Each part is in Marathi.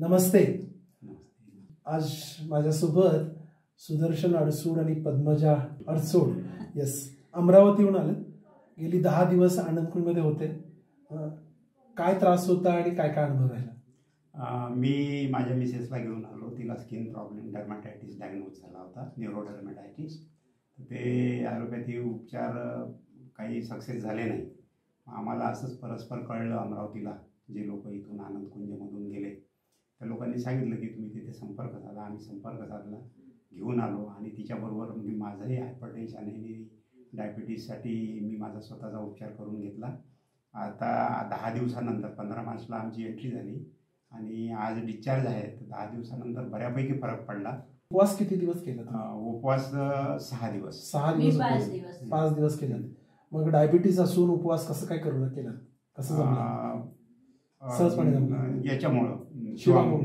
नमस्ते. आज माझ्यासोबत सुदर्शन अडसूड आणि पद्मजा अडसूड अमरावतीहून आले. गेली 10 दिवस आनंदकुंजमध्ये होते. काय त्रास होता आणि काय काय अनुभव राहिला? मी माझ्या मिसेसला घेऊन आलो. तिला स्किन प्रॉब्लेम डर्माटायटिस डायग्नोज झाला होता, न्यूरोडर्माटायटिस. ते ॲलोपॅथी उपचार काही सक्सेस झाले नाही. आम्हाला असंच परस्पर कळलं अमरावतीला, जे लोक इथून आनंदकुंजमधून गेले त्या लोकांनी सांगितलं की तुम्ही तिथे संपर्क साधा. आम्ही संपर्क साधला, घेऊन आलो आणि तिच्याबरोबर मी माझंही हायपरटेन्शन आणि डायबिटीससाठी मी माझा स्वतःचा उपचार करून घेतला. आता 10 दिवसानंतर 15 मार्चला आमची एंट्री झाली आणि आज डिस्चार्ज आहे. 10 दिवसानंतर बऱ्यापैकी फरक पडला. उपवास किती दिवस केला? उपवास 6 दिवस. 5 दिवस केला. मग डायबिटीस असून उपवास कसं काय केला? कसं जमलं? सहजपणे जमलं याच्यामुळं शिवांबू.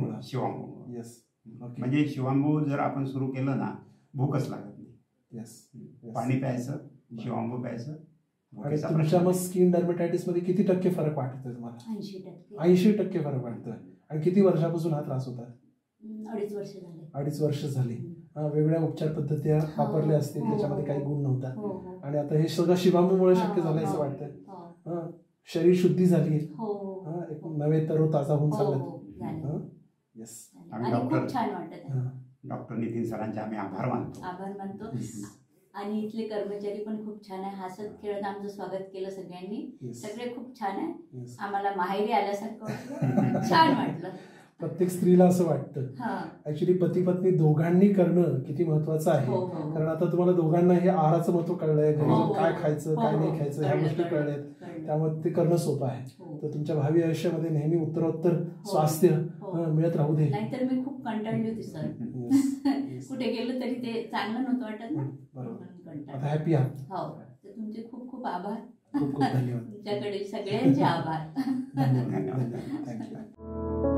म्हणजे शिवांबू जर आपण सुरू केलं ना, भूकच लागत नाही. पाणी प्यायचं, शिवांबू प्यायचं. आणि तुमच्या मग स्किन डर्मेटायटिस मध्ये किती टक्के फरक वाटतोय तुम्हाला? 80% फरक वाटतोय. आणि किती वर्षापासून हा त्रास होता? 2.5 वर्ष झाली. वेगवेगळ्या उपचार पद्धती वापरल्या असतील, त्याच्यामध्ये काही गुण नव्हता. आणि आता हे सगळं शिवांबूमुळे शक्य झालंय असं वाटतंय. शरीर शुद्धी झाली, एक नवे तरोताजा होऊन चालत. डॉक्टर नितीन सरांचे आम्ही आभार मानतो. आणि इथले कर्मचारी पण खूप छान आहे. हसत खेळत आमचं स्वागत केलं सगळ्यांनी. सगळे खूप छान आहे. आम्हाला माहेरी आल्यासारखं वाटलं, छान वाटलं. प्रत्येक स्त्रीला असं वाटतं. ऍक्च्युली पती पत्नी दोघांनी करणं किती महत्वाचं आहे. कारण आता तुम्हाला दोघांना हे आहाराचं महत्व कळलंय, घरी जाऊन काय खायचं काय नाही खायचं ह्या गोष्टी कळल्यात. त्यामुळे ते करणं सोपं आहे. तर तुमच्या भावी आयुष्यामध्ये नेहमी उत्तरोत्तर स्वास्थ्य मिळत राहू दे. नाहीतर मी खूप कंटाळली होती सर. कुठे गेलो तरी ते चांगलं नव्हतं वाटत ना. बरोबर. आता हॅपी आहात? हो. तर तुमचे खूप खूप आभार. खूप खूप धन्यवाद. तुमच्याकडे सगळ्यांचे आभार. धन्यवाद. थँक्यू.